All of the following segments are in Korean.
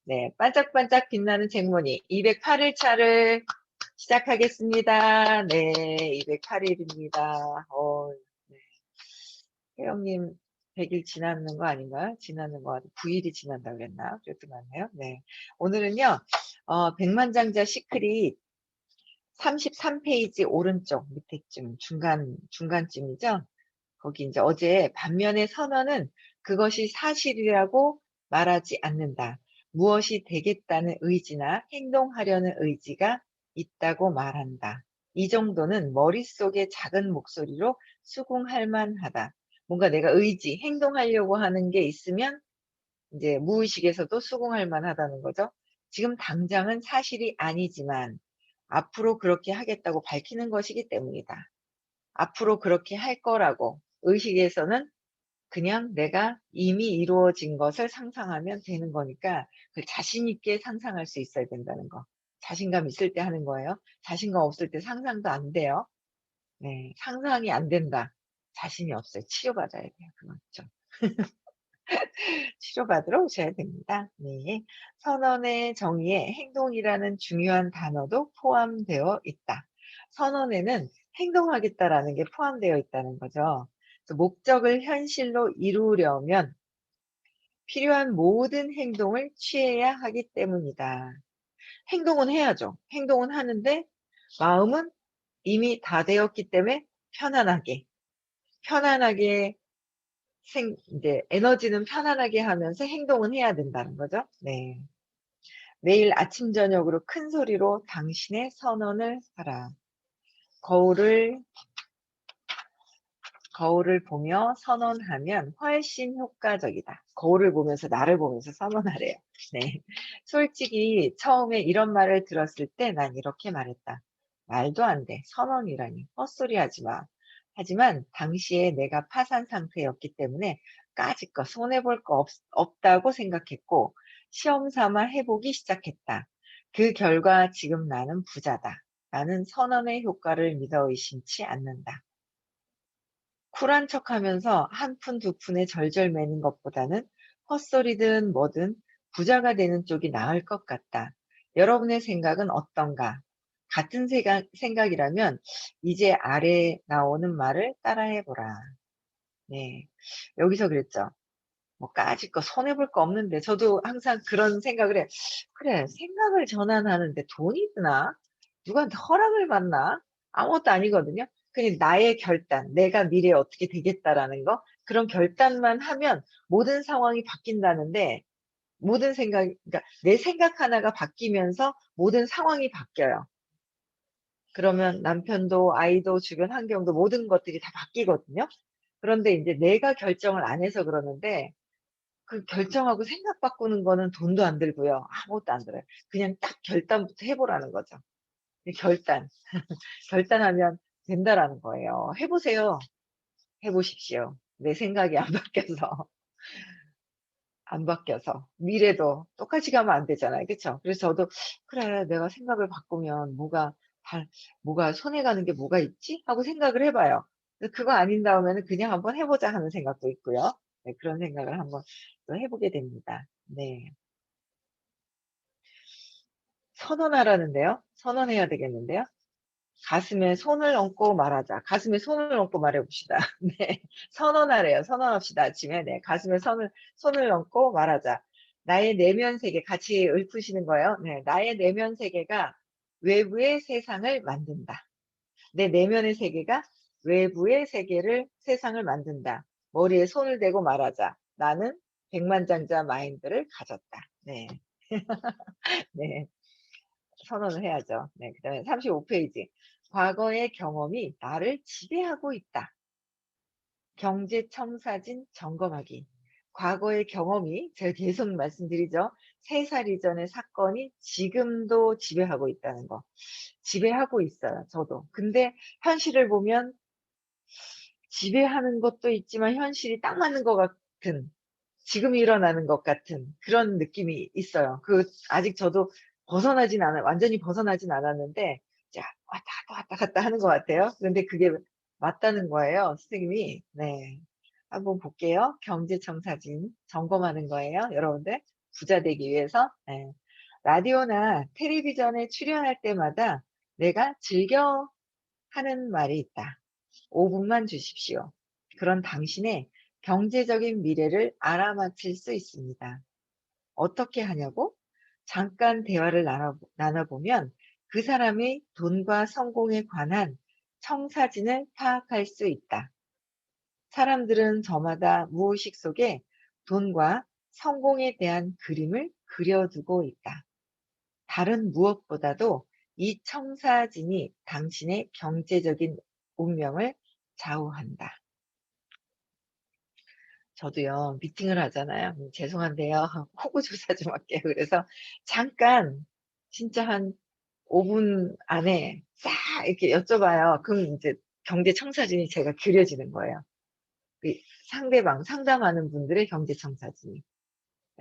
네, 반짝반짝 빛나는 쟁mon이 208일 차를 시작하겠습니다. 네, 208일입니다. 네. 혜영님 100일 지났는 거 아닌가요? 지났는 거 같아요. 9일이 지난다고 그랬나? 그랬던 것 같네요. 네. 오늘은요, 백만장자 시크릿 33페이지 오른쪽 밑에쯤, 중간쯤이죠? 거기 이제 어제 반면의 선언은 그것이 사실이라고 말하지 않는다. 무엇이 되겠다는 의지나 행동하려는 의지가 있다고 말한다. 이 정도는 머릿속의 작은 목소리로 수긍할 만하다. 뭔가 내가 의지, 행동하려고 하는 게 있으면 이제 무의식에서도 수긍할 만하다는 거죠. 지금 당장은 사실이 아니지만 앞으로 그렇게 하겠다고 밝히는 것이기 때문이다. 앞으로 그렇게 할 거라고 의식에서는 그냥 내가 이미 이루어진 것을 상상하면 되는 거니까 그 자신 있게 상상할 수 있어야 된다는 거. 자신감 있을 때 하는 거예요. 자신감 없을 때 상상도 안 돼요. 네, 상상이 안 된다. 자신이 없어요. 치료받아야 돼요. 그건 좀. 치료받으러 오셔야 됩니다. 네. 선언의 정의에 행동이라는 중요한 단어도 포함되어 있다. 선언에는 행동하겠다라는 게 포함되어 있다는 거죠. 그래서 목적을 현실로 이루려면 필요한 모든 행동을 취해야 하기 때문이다. 행동은 해야죠. 행동은 하는데 마음은 이미 다 되었기 때문에 편안하게 이제 에너지는 편안하게 하면서 행동은 해야 된다는 거죠. 네. 매일 아침 저녁으로 큰 소리로 당신의 선언을 하라. 거울을 보며 선언하면 훨씬 효과적이다. 거울을 보면서 나를 보면서 선언하래요. 네. 솔직히 처음에 이런 말을 들었을 때 난 이렇게 말했다. 말도 안 돼. 선언이라니. 헛소리 하지 마. 하지만 당시에 내가 파산 상태였기 때문에 까짓거 손해볼 거 없다고 생각했고 시험 삼아 해보기 시작했다. 그 결과 지금 나는 부자다. 나는 선언의 효과를 믿어 의심치 않는다. 쿨한 척하면서 한 푼 두 푼에 절절 매는 것보다는 헛소리든 뭐든 부자가 되는 쪽이 나을 것 같다. 여러분의 생각은 어떤가? 같은 생각이라면 이제 아래 나오는 말을 따라해보라. 네. 여기서 그랬죠. 뭐 까짓 거 손해볼 거 없는데 저도 항상 그런 생각을 해. 그래, 생각을 전환하는데 돈이 드나? 누구한테 허락을 받나? 아무것도 아니거든요. 그냥 나의 결단, 내가 미래에 어떻게 되겠다라는 거, 그런 결단만 하면 모든 상황이 바뀐다는데, 모든 생각, 그러니까 내 생각 하나가 바뀌면서 모든 상황이 바뀌어요. 그러면 남편도 아이도 주변 환경도 모든 것들이 다 바뀌거든요. 그런데 이제 내가 결정을 안 해서 그러는데, 그 결정하고 생각 바꾸는 거는 돈도 안 들고요. 아무것도 안 들어요. 그냥 딱 결단부터 해보라는 거죠. 결단. 결단하면 된다라는 거예요. 해보세요. 해보십시오. 내 생각이 안 바뀌어서. 안 바뀌어서. 미래도 똑같이 가면 안 되잖아요. 그쵸? 그래서 저도, 그래, 내가 생각을 바꾸면 뭐가 손해가는 게 뭐가 있지? 하고 생각을 해봐요. 그거 아닌 다음에는 그냥 한번 해보자 하는 생각도 있고요. 네, 그런 생각을 한번 또 해보게 됩니다. 네. 선언하라는데요. 선언해야 되겠는데요. 가슴에 손을 얹고 말하자. 가슴에 손을 얹고 말해봅시다. 네. 선언하래요. 선언합시다. 아침에. 네. 가슴에 손을 얹고 말하자. 나의 내면 세계 같이 읊으시는 거예요. 네. 나의 내면 세계가 외부의 세상을 만든다. 내 내면의 세계가 외부의 세상을 만든다. 머리에 손을 대고 말하자. 나는 백만장자 마인드를 가졌다. 네. 네. 선언을 해야죠. 네, 그다음에 35페이지. 과거의 경험이 나를 지배하고 있다. 경제청사진 점검하기. 과거의 경험이 제가 계속 말씀드리죠. 3살 이전의 사건이 지금도 지배하고 있다는 거. 지배하고 있어요. 저도. 근데 현실을 보면 지배하는 것도 있지만 현실이 딱 맞는 것 같은 지금 일어나는 것 같은 그런 느낌이 있어요. 아직 저도 완전히 벗어나진 않았는데, 자, 왔다 갔다 하는 것 같아요. 그런데 그게 맞다는 거예요, 선생님이. 네. 한번 볼게요. 경제청 사진 점검하는 거예요, 여러분들. 부자 되기 위해서. 예. 라디오나 텔레비전에 출연할 때마다 내가 즐겨 하는 말이 있다. 5분만 주십시오. 그런 당신의 경제적인 미래를 알아맞힐 수 있습니다. 어떻게 하냐고? 잠깐 대화를 나눠보면 그 사람의 돈과 성공에 관한 청사진을 파악할 수 있다. 사람들은 저마다 무의식 속에 돈과 성공에 대한 그림을 그려두고 있다. 다른 무엇보다도 이 청사진이 당신의 경제적인 운명을 좌우한다. 저도요, 미팅을 하잖아요. 죄송한데요. 호구조사 좀 할게요. 그래서 잠깐, 진짜 한 5분 안에 싹 이렇게 여쭤봐요. 그럼 이제 경제 청사진이 제가 그려지는 거예요. 그 상대방, 상담하는 분들의 경제 청사진이.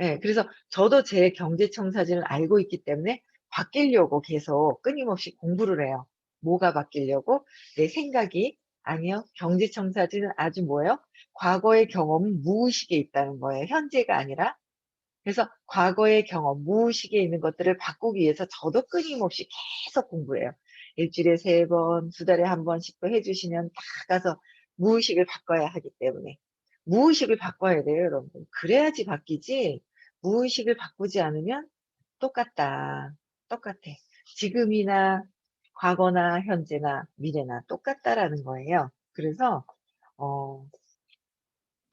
예, 그래서 저도 제 경제 청사진을 알고 있기 때문에 바뀌려고 계속 끊임없이 공부를 해요. 뭐가 바뀌려고? 내 생각이 아니요. 경제 청사진은 아주 뭐예요? 과거의 경험은 무의식에 있다는 거예요. 현재가 아니라. 그래서 과거의 경험, 무의식에 있는 것들을 바꾸기 위해서 저도 끊임없이 계속 공부해요. 일주일에 3번, 2달에 한 번씩 해주시면 다 가서 무의식을 바꿔야 하기 때문에. 무의식을 바꿔야 돼요, 여러분. 그래야지 바뀌지. 무의식을 바꾸지 않으면 똑같다. 똑같아. 지금이나 과거나 현재나 미래나 똑같다라는 거예요. 그래서, 어,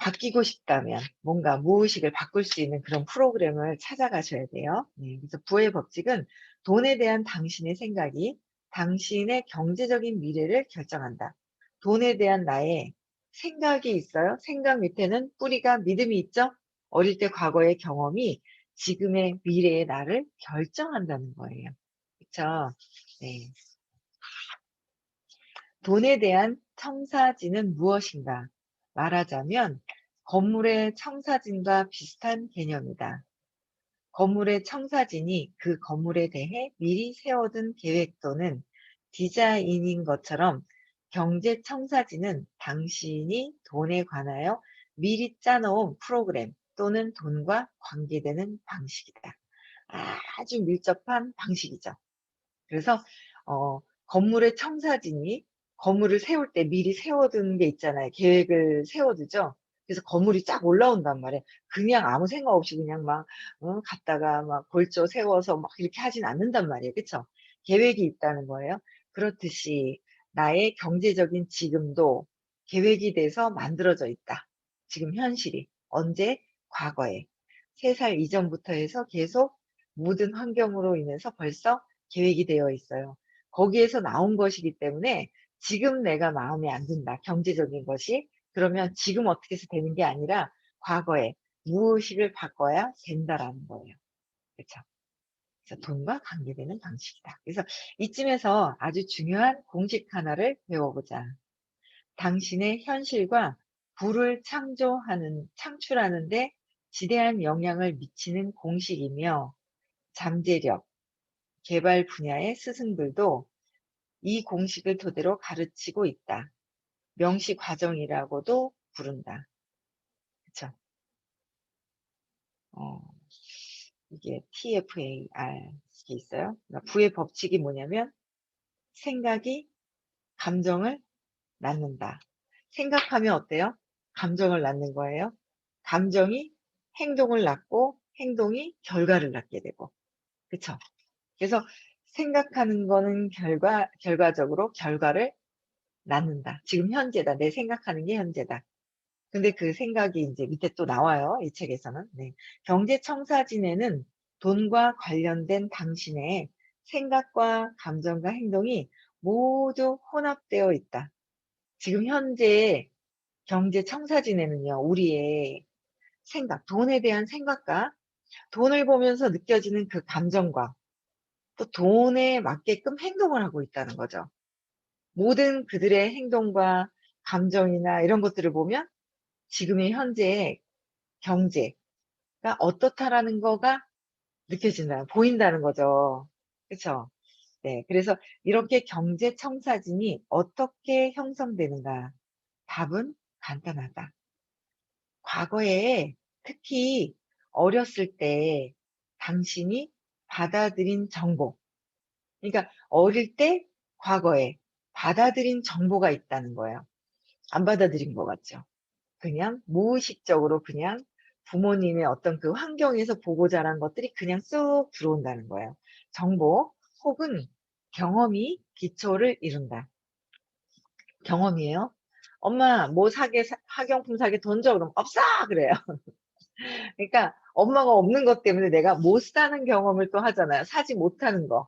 바뀌고 싶다면 뭔가 무의식을 바꿀 수 있는 그런 프로그램을 찾아가셔야 돼요. 네, 그래서 부의 법칙은 돈에 대한 당신의 생각이 당신의 경제적인 미래를 결정한다. 돈에 대한 나의 생각이 있어요. 생각 밑에는 뿌리가 믿음이 있죠. 어릴 때 과거의 경험이 지금의 미래의 나를 결정한다는 거예요. 그렇죠? 네. 돈에 대한 청사진은 무엇인가? 말하자면 건물의 청사진과 비슷한 개념이다. 건물의 청사진이 그 건물에 대해 미리 세워둔 계획 또는 디자인인 것처럼 경제 청사진은 당신이 돈에 관하여 미리 짜놓은 프로그램 또는 돈과 관계되는 방식이다. 아주 밀접한 방식이죠. 그래서 건물의 청사진이 건물을 세울 때 미리 세워두는 게 있잖아요. 계획을 세워두죠. 그래서 건물이 쫙 올라온단 말이에요. 그냥 아무 생각 없이 그냥 막 갔다가 막 골조 세워서 막 이렇게 하진 않는단 말이에요. 그쵸? 계획이 있다는 거예요. 그렇듯이 나의 경제적인 지금도 계획이 돼서 만들어져 있다. 지금 현실이. 언제? 과거에. 3살 이전부터 해서 계속 모든 환경으로 인해서 벌써 계획이 되어 있어요. 거기에서 나온 것이기 때문에 지금 내가 마음에 안 든다. 경제적인 것이. 그러면 지금 어떻게 해서 되는 게 아니라 과거에 무의식을 바꿔야 된다라는 거예요. 그렇죠? 그래서 돈과 관계되는 방식이다. 그래서 이쯤에서 아주 중요한 공식 하나를 배워보자. 당신의 현실과 부를 창출하는데 지대한 영향을 미치는 공식이며 잠재력, 개발 분야의 스승들도 이 공식을 토대로 가르치고 있다. 명시 과정이라고도 부른다. 그쵸? 어, 이게 TFAR 이 있어요. 그러니까 부의 법칙이 뭐냐면 생각이 감정을 낳는다. 생각하면 어때요? 감정을 낳는 거예요. 감정이 행동을 낳고 행동이 결과를 낳게 되고. 그쵸? 그래서 생각하는 거는 결과적으로 결과를 낳는다. 지금 현재다. 내 생각하는 게 현재다. 근데 그 생각이 이제 밑에 또 나와요. 이 책에서는. 네. 경제청사진에는 돈과 관련된 당신의 생각과 감정과 행동이 모두 혼합되어 있다. 지금 현재 경제청사진에는요, 우리의 생각, 돈에 대한 생각과 돈을 보면서 느껴지는 그 감정과 또 돈에 맞게끔 행동을 하고 있다는 거죠. 모든 그들의 행동과 감정이나 이런 것들을 보면 지금의 현재의 경제가 어떻다라는 거가 느껴진다, 보인다는 거죠. 그쵸? 네. 그래서 이렇게 경제 청사진이 어떻게 형성되는가? 답은 간단하다. 과거에 특히 어렸을 때 당신이 받아들인 정보, 그러니까 어릴 때 과거에 받아들인 정보가 있다는 거예요. 안 받아들인 것 같죠? 그냥 무의식적으로 그냥 부모님의 어떤 그 환경에서 보고 자란 것들이 그냥 쑥 들어온다는 거예요. 정보 혹은 경험이 기초를 이룬다. 경험이에요. 엄마 뭐 사게, 학용품 사게 돈 줘. 그럼 없어 그래요. 그러니까 엄마가 없는 것 때문에 내가 못 사는 경험을 또 하잖아요. 사지 못하는 거.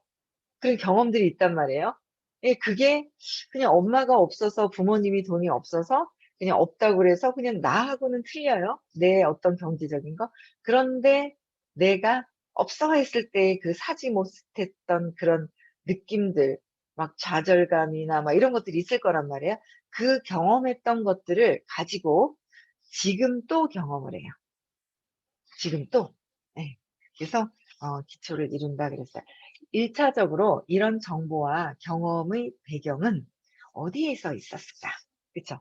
그런 경험들이 있단 말이에요. 예, 그게 그냥 엄마가 없어서 부모님이 돈이 없어서 그냥 없다고 그래서 그냥 나하고는 틀려요. 내 어떤 경제적인 거. 그런데 내가 없어 했을 때 그 사지 못했던 그런 느낌들, 막 좌절감이나 막 이런 것들이 있을 거란 말이에요. 그 경험했던 것들을 가지고 지금 또 경험을 해요. 지금 또. 예. 그래서 기초를 이룬다 그랬어요. 1차적으로 이런 정보와 경험의 배경은 어디에서 있었을까? 그쵸?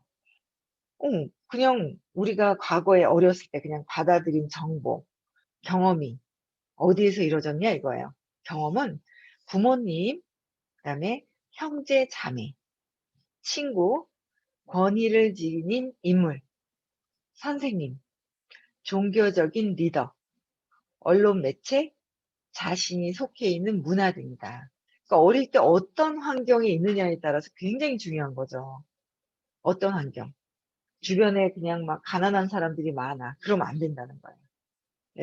그냥 우리가 과거에 어렸을 때 그냥 받아들인 정보, 경험이 어디에서 이루어졌냐 이거예요. 경험은 부모님, 그다음에 형제, 자매, 친구, 권위를 지닌 인물, 선생님, 종교적인 리더, 언론 매체, 자신이 속해 있는 문화 등이다. 그러니까 어릴 때 어떤 환경에 있느냐에 따라서 굉장히 중요한 거죠. 어떤 환경. 주변에 그냥 막 가난한 사람들이 많아. 그러면 안 된다는 거예요.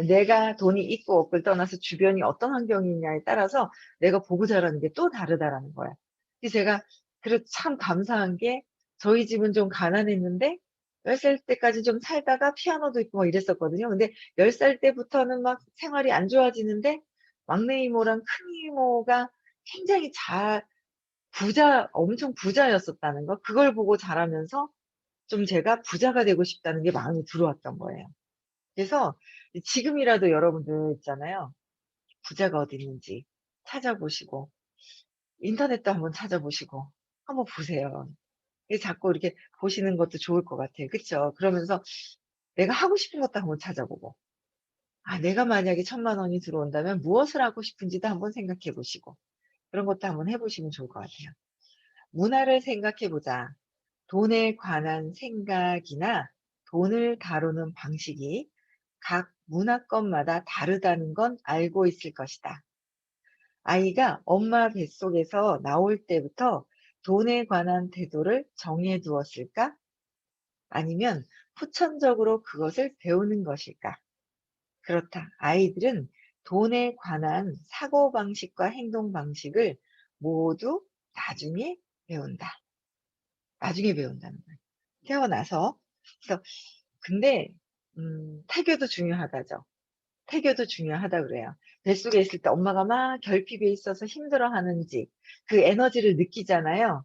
내가 돈이 있고 없고를 떠나서 주변이 어떤 환경이 있냐에 따라서 내가 보고 자라는 게 또 다르다라는 거예요. 그래서 제가 그래서 참 감사한 게 저희 집은 좀 가난했는데 10살 때까지 좀 살다가 피아노도 있고 막 이랬었거든요. 근데 10살 때부터는 막 생활이 안 좋아지는데 막내 이모랑 큰 이모가 굉장히 엄청 부자였었다는 거. 그걸 보고 자라면서 좀 제가 부자가 되고 싶다는 게 마음이 들어왔던 거예요. 그래서 지금이라도 여러분들 있잖아요. 부자가 어디 있는지 찾아보시고 인터넷도 한번 찾아보시고 한번 보세요. 자꾸 이렇게 보시는 것도 좋을 것 같아요. 그쵸? 그러면서 내가 하고 싶은 것도 한번 찾아보고 내가 만약에 1,000,000원이 들어온다면 무엇을 하고 싶은지도 한번 생각해 보시고 그런 것도 한번 해 보시면 좋을 것 같아요. 문화를 생각해 보자. 돈에 관한 생각이나 돈을 다루는 방식이 각 문화권마다 다르다는 건 알고 있을 것이다. 아이가 엄마 뱃속에서 나올 때부터 돈에 관한 태도를 정해 두었을까? 아니면 후천적으로 그것을 배우는 것일까? 그렇다. 아이들은 돈에 관한 사고방식과 행동방식을 모두 나중에 배운다. 나중에 배운다는 거예요. 태어나서. 그래서 근데 태교도 중요하다죠. 태교도 중요하다 그래요. 뱃속에 있을 때 엄마가 막 결핍에 있어서 힘들어하는지 그 에너지를 느끼잖아요.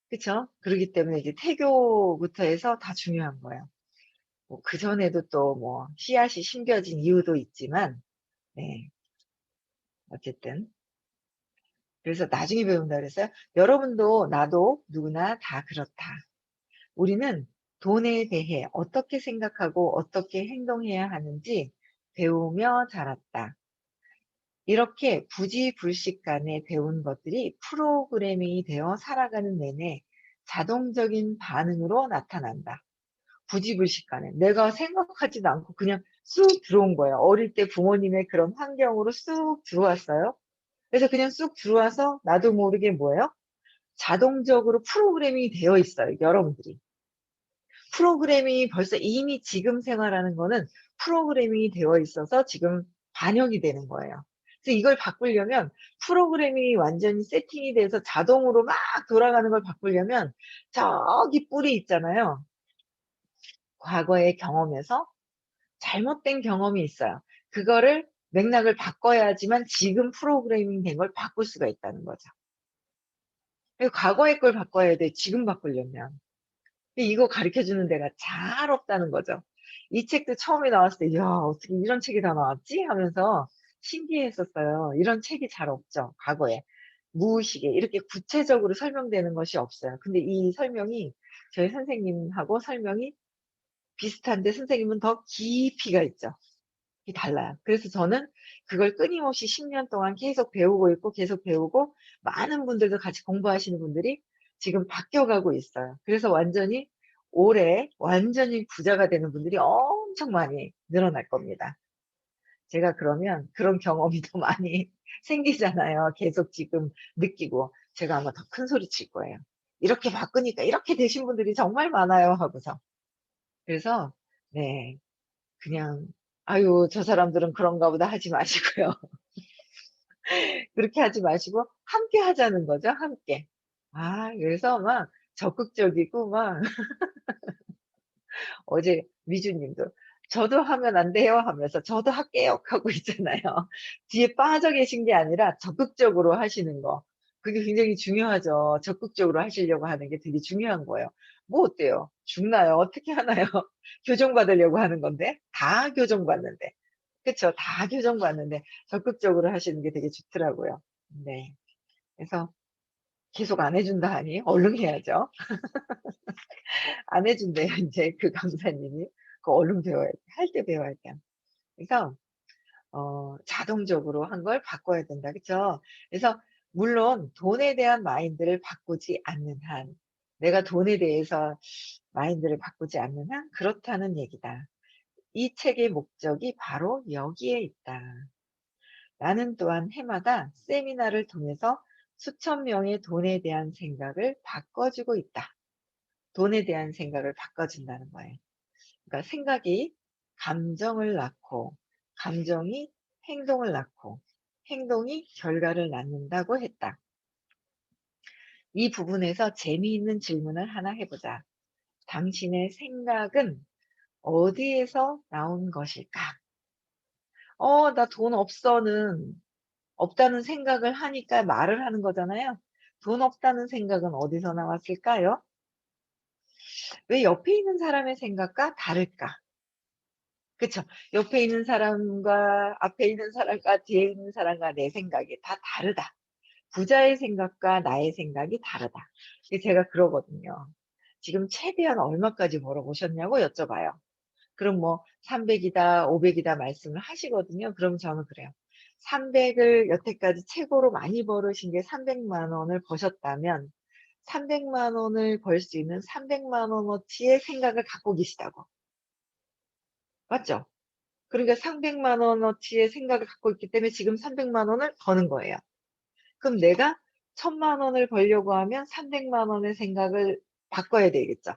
그쵸? 그러기 때문에 이제 태교부터 해서 다 중요한 거예요. 뭐 그전에도 또 뭐 씨앗이 심겨진 이유도 있지만 네, 어쨌든 그래서 나중에 배운다 그랬어요. 여러분도 나도 누구나 다 그렇다. 우리는 돈에 대해 어떻게 생각하고 어떻게 행동해야 하는지 배우며 자랐다. 이렇게 부지불식간에 배운 것들이 프로그래밍이 되어 살아가는 내내 자동적인 반응으로 나타난다. 부지불식간에 내가 생각하지도 않고 그냥 쑥 들어온 거예요. 어릴 때 부모님의 그런 환경으로 쑥 들어왔어요. 그래서 그냥 쑥 들어와서 나도 모르게 뭐예요? 자동적으로 프로그래밍이 되어 있어요. 여러분들이. 프로그래밍이 벌써 이미 지금 생활하는 거는 프로그래밍이 되어 있어서 지금 반영이 되는 거예요. 그래서 이걸 바꾸려면 프로그래밍이 완전히 세팅이 돼서 자동으로 막 돌아가는 걸 바꾸려면 저기 뿔이 있잖아요. 과거의 경험에서 잘못된 경험이 있어요. 그거를 맥락을 바꿔야지만 지금 프로그래밍 된 걸 바꿀 수가 있다는 거죠. 과거의 걸 바꿔야 돼. 지금 바꾸려면. 이거 가르쳐 주는 데가 잘 없다는 거죠. 이 책도 처음에 나왔을 때, 야, 어떻게 이런 책이 다 나왔지? 하면서 신기했었어요. 이런 책이 잘 없죠, 과거에. 무의식에 이렇게 구체적으로 설명되는 것이 없어요. 근데 이 설명이 저희 선생님하고 설명이 비슷한데 선생님은 더 깊이가 있죠. 달라요. 그래서 저는 그걸 끊임없이 10년 동안 계속 배우고 있고 계속 배우고 많은 분들도 같이 공부하시는 분들이 지금 바뀌어 가고 있어요. 그래서 완전히 올해 완전히 부자가 되는 분들이 엄청 많이 늘어날 겁니다. 제가 그러면 그런 경험이 더 많이 생기잖아요. 계속 지금 느끼고 제가 아마 더 큰 소리 칠 거예요. "이렇게 바꾸니까 이렇게 되신 분들이 정말 많아요." 하고서. 그래서 네. 그냥 '아유 저 사람들은 그런가 보다.' 하지 마시고요. 그렇게 하지 마시고 함께 하자는 거죠, 함께. 그래서 막 적극적이고 막 어제 미주 님도 "저도 하면 안 돼요?" 하면서 "저도 할게요." 하고 있잖아요. 뒤에 빠져 계신 게 아니라 적극적으로 하시는 거. 그게 굉장히 중요하죠. 적극적으로 하시려고 하는 게 되게 중요한 거예요. 뭐 어때요? 죽나요? 어떻게 하나요? 교정받으려고 하는 건데. 다 교정받는데. 그쵸. 다 교정받는데 적극적으로 하시는 게 되게 좋더라고요. 네. 그래서 계속 안 해 준다 하니 얼른 해야죠. 안 해 준대요 인제 그 강사님이. 그 얼른 배워야 돼. 할 때 배워야 돼요. 그래서 자동적으로 한 걸 바꿔야 된다. 그쵸? 그래서 물론 돈에 대한 마인드를 바꾸지 않는 한, 내가 돈에 대해서 마인드를 바꾸지 않는 한 그렇다는 얘기다. 이 책의 목적이 바로 여기에 있다. 나는 또한 해마다 세미나를 통해서 수천 명의 돈에 대한 생각을 바꿔주고 있다. 돈에 대한 생각을 바꿔준다는 거예요. 그러니까 생각이 감정을 낳고, 감정이 행동을 낳고, 행동이 결과를 낳는다고 했다. 이 부분에서 재미있는 질문을 하나 해보자. 당신의 생각은 어디에서 나온 것일까? 나 돈 없어는 없다는 생각을 하니까 말을 하는 거잖아요. 돈 없다는 생각은 어디서 나왔을까요? 왜 옆에 있는 사람의 생각과 다를까? 그쵸. 옆에 있는 사람과 앞에 있는 사람과 뒤에 있는 사람과 내 생각이 다 다르다. 부자의 생각과 나의 생각이 다르다. 이게 제가 그러거든요. 지금 최대한 얼마까지 벌어 보셨냐고 여쭤봐요. 그럼 뭐 300 이다 500 이다 말씀을 하시거든요. 그럼 저는 그래요. 300을 여태까지 최고로 많이 벌으신 게 300만 원을 버셨다면 300만 원을 벌 수 있는 300만 원어치의 생각을 갖고 계시다고. 맞죠? 그러니까 300만 원어치의 생각을 갖고 있기 때문에 지금 300만 원을 버는 거예요. 그럼 내가 1,000만 원을 벌려고 하면 300만 원의 생각을 바꿔야 되겠죠.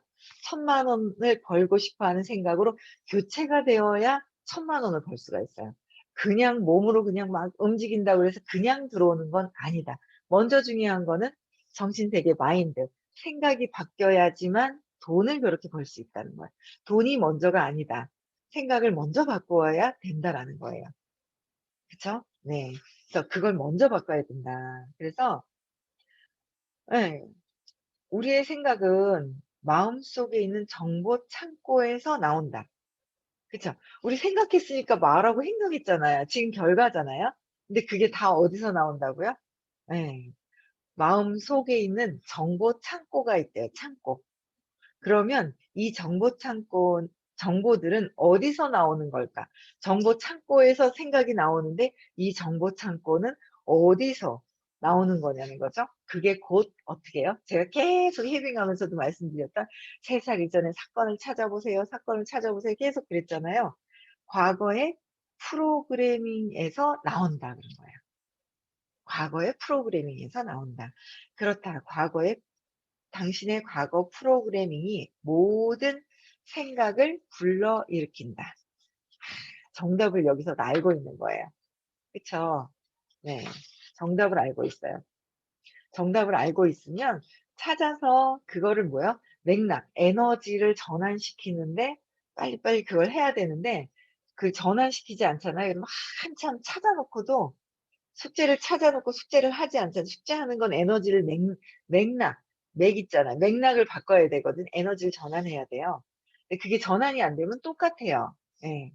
1,000만 원을 벌고 싶어 하는 생각으로 교체가 되어야 1,000만 원을 벌 수가 있어요. 그냥 몸으로 그냥 막 움직인다고 해서 그냥 들어오는 건 아니다. 먼저 중요한 거는 정신세계 마인드, 생각이 바뀌어야지만 돈을 그렇게 벌 수 있다는 거예요. 돈이 먼저가 아니다. 생각을 먼저 바꾸어야 된다라는 거예요. 그쵸? 네. 그래서 그걸 먼저 바꿔야 된다. 그래서 예. 우리의 생각은 마음속에 있는 정보 창고에서 나온다. 그쵸? 우리 생각했으니까 말하고 행동했잖아요. 지금 결과잖아요. 근데 그게 다 어디서 나온다고요? 예. 마음속에 있는 정보 창고가 있대요, 창고. 그러면 이 정보들은 어디서 나오는 걸까? 정보 창고에서 생각이 나오는데 이 정보 창고는 어디서 나오는 거냐는 거죠. 그게 곧 어떻게 해요? 제가 계속 해빙하면서도 말씀드렸던 3살 이전의 사건을 찾아보세요. 사건을 찾아보세요. 계속 그랬잖아요. 과거의 프로그래밍에서 나온다 그런 거예요. 과거의 프로그래밍에서 나온다. 그렇다. 당신의 과거 프로그래밍이 모든 생각을 불러일으킨다. 정답을 여기서 알고 있는 거예요. 그쵸? 네. 정답을 알고 있어요. 정답을 알고 있으면 찾아서 그거를 뭐요? 맥락, 에너지를 전환시키는데 빨리빨리 그걸 해야 되는데 그 전환시키지 않잖아요. 그러면 한참 찾아 놓고도 숙제를 찾아 놓고 숙제를 하지 않잖아요. 숙제하는 건 에너지를 맥락, 맥 있잖아요. 맥락을 바꿔야 되거든. 에너지를 전환해야 돼요. 근데 그게 전환이 안 되면 똑같아요. 예.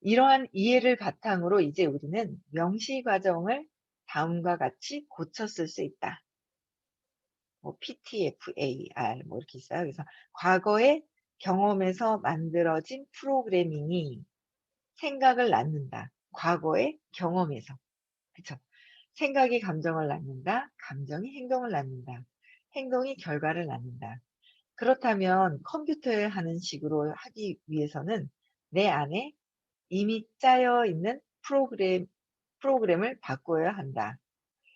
이러한 이해를 바탕으로 이제 우리는 명시 과정을 다음과 같이 고쳤을 수 있다. 뭐 PTFAR 뭐 이렇게 있어요. 그래서 과거의 경험에서 만들어진 프로그래밍이 생각을 낳는다. 과거의 경험에서. 그쵸? 생각이 감정을 낳는다. 감정이 행동을 낳는다. 행동이 결과를 낳는다. 그렇다면 컴퓨터에 하는 식으로 하기 위해서는 내 안에 이미 짜여 있는 프로그램을 바꿔야 한다.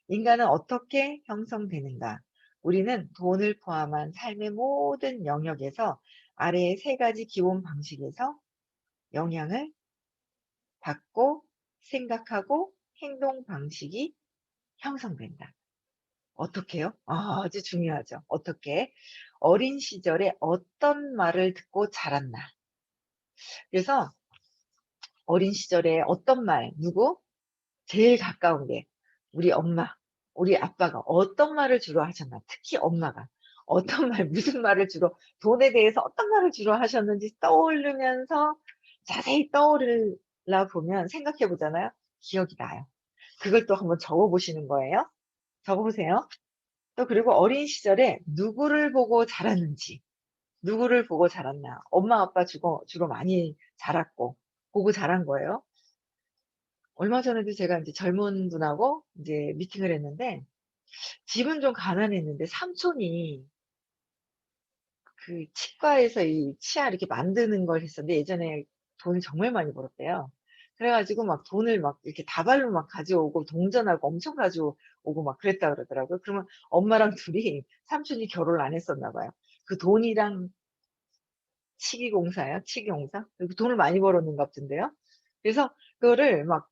인간은 어떻게 형성되는가? 우리는 돈을 포함한 삶의 모든 영역에서 아래의 세 가지 기본 방식에서 영향을 받고 생각하고 행동 방식이 형성된다. 어떻게요? 아주 중요하죠. 어떻게? 어린 시절에 어떤 말을 듣고 자랐나? 그래서 어린 시절에 어떤 말, 누구? 제일 가까운 게 우리 엄마, 우리 아빠가 어떤 말을 주로 하셨나? 특히 엄마가 어떤 말, 무슨 말을 주로, 돈에 대해서 어떤 말을 주로 하셨는지 떠오르면서 자세히 떠오르려 보면 생각해 보잖아요. 기억이 나요. 그걸 또 한번 적어 보시는 거예요. 적어 보세요. 또 그리고 어린 시절에 누구를 보고 자랐는지, 누구를 보고 자랐나. 엄마, 아빠 주로 많이 자랐고, 보고 자란 거예요. 얼마 전에도 제가 이제 젊은 분하고 이제 미팅을 했는데, 집은 좀 가난했는데 삼촌이 그 치과에서 이 치아 이렇게 만드는 걸 했었는데, 예전에 돈을 정말 많이 벌었대요. 그래가지고 막 돈을 막 이렇게 다발로 막 가져오고 동전하고 엄청 가져오고 막 그랬다 그러더라고요. 그러면 엄마랑 둘이, 삼촌이 결혼을 안 했었나 봐요. 그 돈이랑 치기공사요, 치기공사? 그 돈을 많이 벌었는가 보던데요. 그래서 그거를 막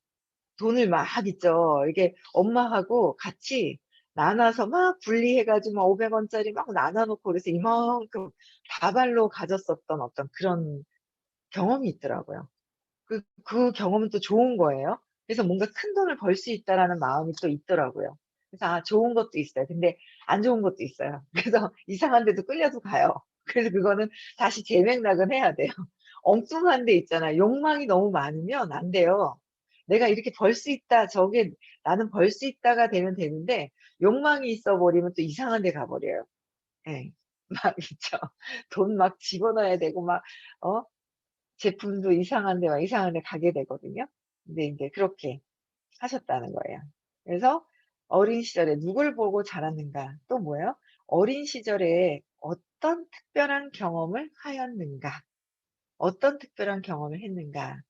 돈을 막 있죠. 이게 엄마하고 같이 나눠서 막 분리해가지고 막 500원짜리 막 나눠놓고 그래서 이만큼 다발로 가졌었던 어떤 그런 경험이 있더라고요. 그 경험은 또 좋은 거예요. 그래서 뭔가 큰 돈을 벌 수 있다라는 마음이 또 있더라고요. 그래서 좋은 것도 있어요. 근데 안 좋은 것도 있어요. 그래서 이상한 데도 끌려도 가요. 그래서 그거는 다시 재맥락은 해야 돼요. 엉뚱한 데 있잖아요. 욕망이 너무 많으면 안 돼요. 내가 이렇게 벌 수 있다, 저게 나는 벌 수 있다가 되면 되는데, 욕망이 있어 버리면 또 이상한 데 가버려요. 예. 막 있죠. 돈 막 집어넣어야 되고 어? 제품도 이상한 데 가게 되거든요. 근데 인제 그렇게 하셨다는 거예요. 그래서 어린 시절에 누굴 보고 자랐는가, 또 뭐예요? 어린 시절에 어떤 특별한 경험을 하였는가, 어떤 특별한 경험을 했는가,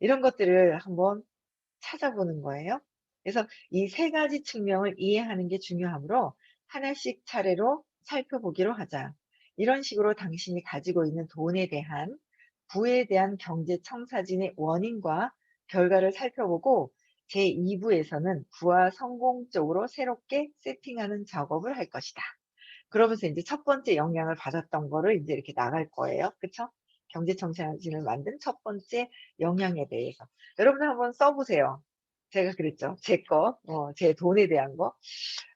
이런 것들을 한번 찾아보는 거예요. 그래서 이 세 가지 측면을 이해하는 게 중요하므로 하나씩 차례로 살펴보기로 하자. 이런 식으로 당신이 가지고 있는 돈에 대한, 부에 대한 경제 청사진의 원인과 결과를 살펴보고 제2부에서는 부와 성공 쪽으로 새롭게 세팅하는 작업을 할 것이다. 그러면서 이제 첫 번째 영향을 받았던 거를 이제 이렇게 나갈 거예요. 그쵸? 경제청사진을 만든 첫 번째 영향에 대해서. 여러분 한번 써보세요. 제가 그랬죠. 제 돈에 대한 거.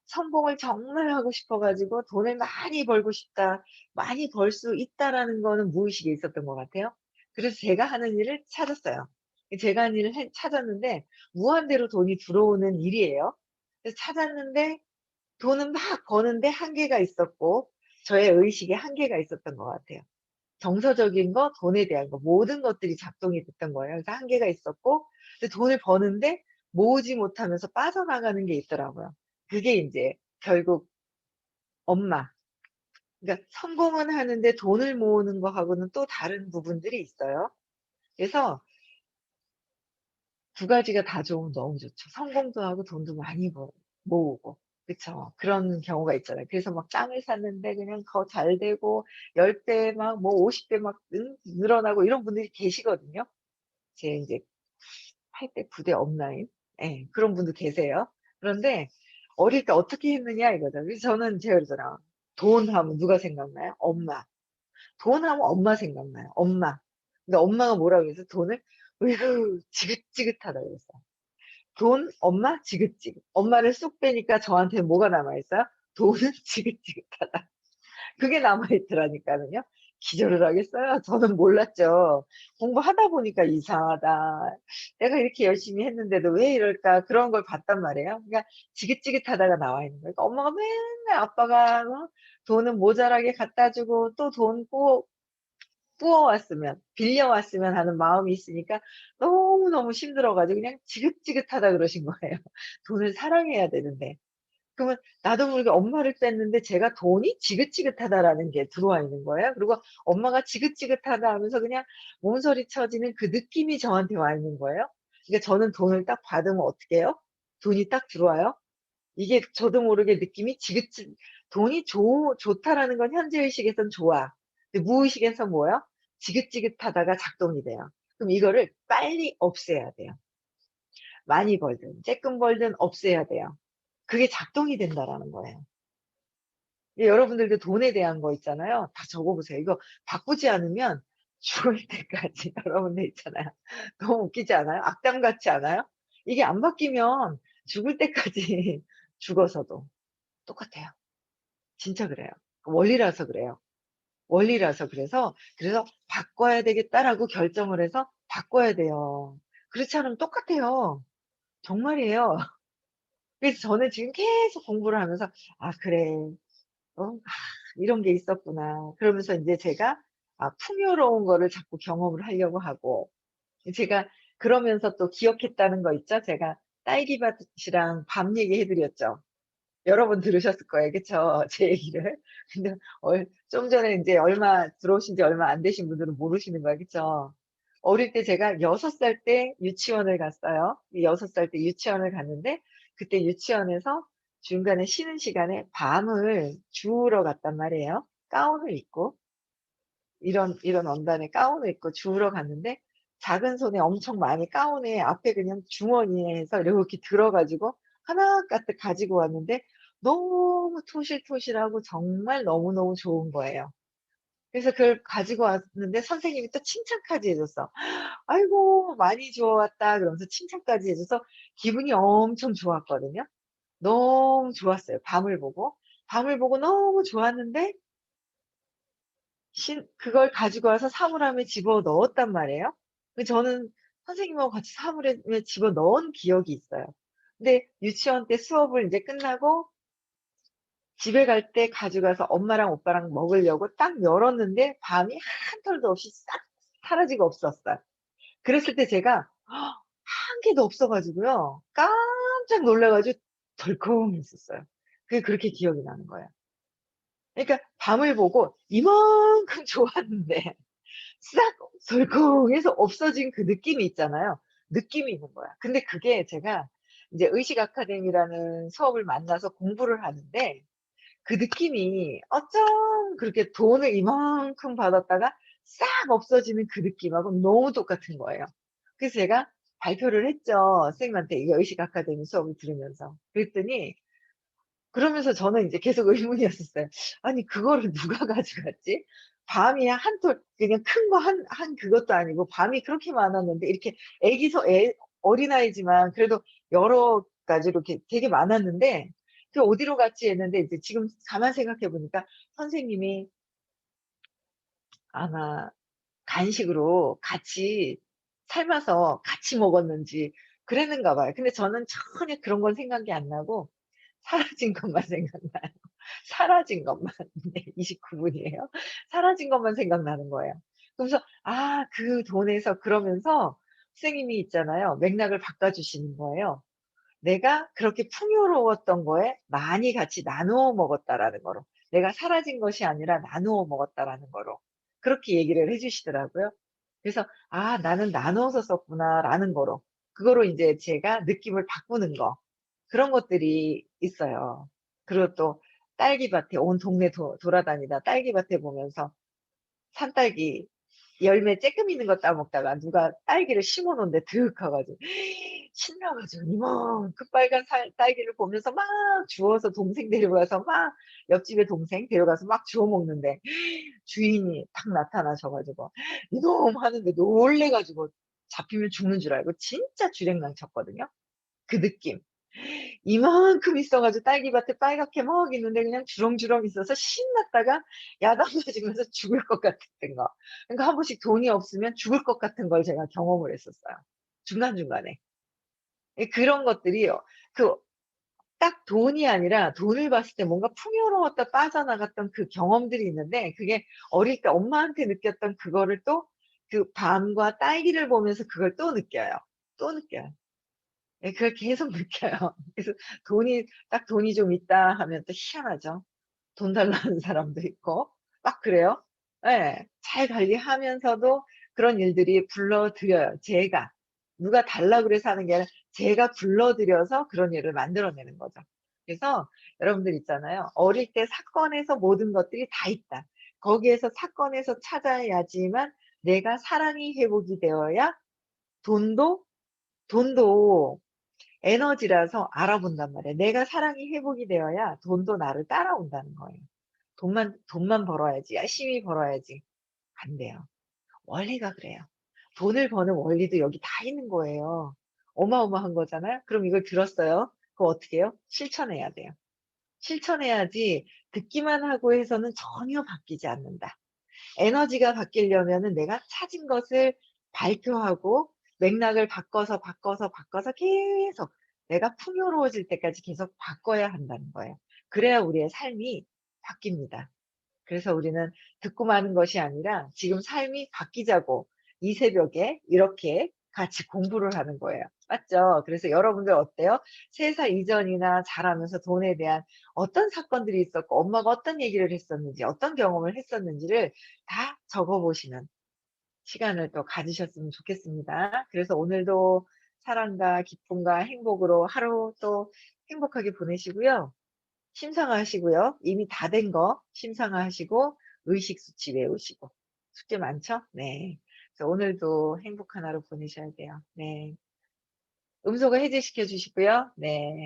성공을 정말 하고 싶어가지고 돈을 많이 벌고 싶다, 많이 벌 수 있다라는 거는 무의식에 있었던 것 같아요. 그래서 제가 하는 일을 찾았어요. 제가 하는 일을 찾았는데 무한대로 돈이 들어오는 일이에요. 그래서 찾았는데 돈은 막 버는데 한계가 있었고 저의 의식에 한계가 있었던 것 같아요. 정서적인 거, 돈에 대한 거 모든 것들이 작동이 됐던 거예요. 그래서 한계가 있었고 근데 돈을 버는데 모으지 못하면서 빠져나가는 게 있더라고요. 그게 인제 결국 엄마, 그러니까 성공은 하는데 돈을 모으는 거하고는 또 다른 부분들이 있어요. 그래서 두 가지가 다 좋으면 너무 좋죠. 성공도 하고 돈도 많이 모으고. 그쵸. 그런 경우가 있잖아요. 그래서 막 땅을 샀는데 그냥 더 잘 되고 10배 막 뭐 50배 막 늘어나고 이런 분들이 계시거든요. 제 인제 8대 9대 업라인. 예. 그런 분도 계세요. 그런데 어릴 때 어떻게 했느냐 이거죠. 그래서 제가 그러잖아요. 돈 하면 누가 생각나요? 엄마. 돈 하면 엄마 생각나요. 엄마. 근데 엄마가 뭐라고 그랬어요? 돈을 "으이구 지긋지긋하다." 그랬어요. 돈, 엄마, 지긋지긋. 엄마를 쑥 빼니까 저한테는 뭐가 남아 있어요? 돈은 지긋지긋하다. 그게 남아 있더라니까는요. 기절을 하겠어요? 저는 몰랐죠. 공부하다 보니까 '이상하다. 내가 이렇게 열심히 했는데도 왜 이럴까?' 그런 걸 봤단 말이에요. 그러니까 지긋지긋하다가 나와 있는 거예요. 그러니까 엄마가 맨날 아빠가 돈은 모자라게 갖다 주고 또 돈 뿌어 왔으면, 빌려 왔으면 하는 마음이 있으니까 너무너무 힘들어 가지고 그냥 지긋지긋하다 그러신 거예요. 돈을 사랑해야 되는데. 그러면 나도 모르게 엄마를 뺐는데 제가 돈이 지긋지긋하다라는 게 들어와 있는 거예요. 그리고 엄마가 지긋지긋하다 하면서 그냥 몸서리 쳐지는 그 느낌이 저한테 와 있는 거예요. 그러니까 저는 돈을 딱 받으면 어떻게 해요? 돈이 딱 들어와요. 이게 저도 모르게 느낌이 돈이 좋다라는 건 현재의식에선 좋아. 근데 무의식에선 뭐예요? 지긋지긋하다가 작동이 돼요. 그럼 이거를 빨리 없애야 돼요. 많이 벌든 쬐끔 벌든 없애야 돼요. 그게 작동이 된다라는 거예요. 여러분들도 돈에 대한 거 있잖아요. 다 적어 보세요. 이거 바꾸지 않으면 죽을 때까지 여러분들 있잖아요. 너무 웃기지 않아요? 악담 같지 않아요? 이게 안 바뀌면 죽을 때까지 죽어서도 똑같아요. 진짜 그래요. 원리라서 그래요. 원리라서 그래서 '바꿔야 되겠다.'라고 결정을 해서 바꿔야 돼요. 그렇지 않으면 똑같아요. 정말이에요. 그래서 저는 지금 계속 공부를 하면서 '아 그래. 이런 게 있었구나.' 그러면서 인제 제가 풍요로운 거를 자꾸 경험을 하려고 하고, 제가 그러면서 또 기억했다는 거 있죠? 제가 딸기밭이랑 밤 얘기해 드렸죠. 여러 번 들으셨을 거예요. 그쵸? 제 얘기를. 근데 좀 전에 인제 들어오신 지 얼마 안 되신 분들은 모르시는 거예요. 그쵸? 어릴 때 제가 6살 때 유치원을 갔어요. 6살 때 유치원을 갔는데 그때 유치원에서 중간에 쉬는 시간에 밤을 주우러 갔단 말이에요. 가운을 입고, 이런 원단의 가운을 입고 주우러 갔는데 작은 손에 엄청 많이 가운에 앞에 그냥 주머니에서 이렇게 들어 가지고 하나 가득 가지고 왔는데 너무 토실토실하고 정말 너무너무 좋은 거예요. 그래서 그걸 가지고 왔는데 선생님이 또 칭찬까지 해 줬어. "아이고 많이 주워 왔다." 그러면서 칭찬까지 해 줘서 기분이 엄청 좋았거든요. 너무 좋았어요, 밤을 보고. 밤을 보고 너무 좋았는데 그걸 가지고 와서 사물함에 집어넣었단 말이에요. 저는 선생님하고 같이 사물함에 집어넣은 기억이 있어요. 근데 유치원 때 수업을 인제 끝나고 집에 갈 때 가져가서 엄마랑 오빠랑 먹으려고 딱 열었는데 밤이 한 털도 없이 싹 사라지고 없었어요. 그랬을 때 제가 한 개도 없어 가지고요. 깜짝 놀라 가지고 덜컹했었어요. 그게 그렇게 기억이 나는 거예요. 그러니까 밤을 보고 이만큼 좋았는데 싹 덜컹해서 없어진 그 느낌이 있잖아요. 느낌이 있는 거야. 근데 그게 제가 이제 의식 아카데미라는 수업을 만나서 공부를 하는데 그 느낌이 어쩜 그렇게 돈을 이만큼 받았다가 싹 없어지는 그 느낌하고 너무 똑같은 거예요. 그래서 제가 발표를 했죠. 선생님한테 이게 의식 아카데미 수업을 들으면서. 그랬더니 그러면서 저는 인제 계속 의문이었었어요. '아니 그거를 누가 가져갔지? 밤이 한 톨 그냥 큰 거 한 그것도 아니고 밤이 그렇게 많았는데 이렇게 어린아이지만 그래도 여러 가지로 이렇게 되게 많았는데 그게 어디로 갔지?' 했는데 이제 지금 가만 생각해 보니까 선생님이 아마 간식으로 같이 삶아서 같이 먹었는지 그랬는가 봐요. 근데 저는 전혀 그런 건 생각이 안 나고 사라진 것만 생각나요. 사라진 것만. 네. 29 분이에요. 사라진 것만 생각나는 거예요. 그러면서 그 돈에서 그러면서 선생님이 있잖아요. 맥락을 바꿔 주시는 거예요. 내가 그렇게 풍요로웠던 거에 많이 같이 나누어 먹었다라는 거로. 내가 사라진 것이 아니라 나누어 먹었다라는 거로. 그렇게 얘기를 해 주시더라고요. 그래서 '아 나는 나눠서 썼구나.'라는 거로. 그거로 인제 제가 느낌을 바꾸는 거. 그런 것들이 있어요. 그리고 또 딸기밭에 온 동네 돌아다니다 딸기밭에 보면서 산딸기 열매 쬐끔 있는 거 따먹다가 누가 딸기를 심어 놓은데 드윽 가 가지고 신나 가지고 이만큼 빨간 딸기를 보면서 막 주워서 동생 데려가서 막 옆집에 동생 데려가서 막 주워 먹는데 주인이 딱 나타나셔 가지고 이놈 하는데 놀래 가지고 잡히면 죽는 줄 알고 진짜 주랭랑 쳤거든요. 그 느낌. 이만큼 있어 가지고 딸기밭에 빨갛게 막 있는데 그냥 주렁주렁 있어서 신났다가 야단 맞으면서 죽을 것 같았던 거. 그러니까 한 번씩 돈이 없으면 죽을 것 같은 걸 제가 경험을 했었어요, 중간중간에. 예 그런 것들이 그 딱 돈이 아니라 돈을 봤을 때 뭔가 풍요로웠다 빠져나갔던 그 경험들이 있는데 그게 어릴 때 엄마한테 느꼈던 그거를 또 그 밤과 딸기를 보면서 그걸 또 느껴요. 또 느껴요. 예, 그걸 계속 느껴요. 그래서 돈이 좀 있다 하면 또 희한하죠. 돈 달라는 사람도 있고 막 그래요. 예. 잘 관리하면서도 그런 일들이 불러들여요, 제가. 누가 달라고 그래서 하는 게 아니라 제가 불러들여서 그런 일을 만들어내는 거죠. 그래서 여러분들 있잖아요. 어릴 때 사건에서 모든 것들이 다 있다. 거기에서 사건에서 찾아야지만 내가 사랑이 회복이 되어야 돈도 돈도 에너지라서 알아본단 말이에요. 내가 사랑이 회복이 되어야 돈도 나를 따라온다는 거예요. 돈만 벌어야지. 열심히 벌어야지. 안 돼요. 원리가 그래요. 돈을 버는 원리도 여기 다 있는 거예요. 어마어마한 거잖아요. 그럼 이걸 들었어요. 그럼 어떻게 해요? 실천해야 돼요. 실천해야지 듣기만 하고 해서는 전혀 바뀌지 않는다. 에너지가 바뀌려면은 내가 찾은 것을 발표하고 맥락을 바꿔서 계속 내가 풍요로워질 때까지 계속 바꿔야 한다는 거예요. 그래야 우리의 삶이 바뀝니다. 그래서 우리는 듣고 마는 것이 아니라 지금 삶이 바뀌자고 이 새벽에 이렇게 같이 공부를 하는 거예요. 맞죠? 그래서 여러분들 어때요? 3살 이전이나 자라면서 돈에 대한 어떤 사건들이 있었고 엄마가 어떤 얘기를 했었는지 어떤 경험을 했었는지를 다 적어 보시는 시간을 또 가지셨으면 좋겠습니다. 그래서 오늘도 사랑과 기쁨과 행복으로 하루 또 행복하게 보내시고요. 심상화하시고요. 이미 다 된 거 심상화하시고 의식 수치 외우시고 숙제 많죠? 네. 그래서 오늘도 행복한 하루 보내셔야 돼요. 네. 음소거 해제시켜 주시고요. 네.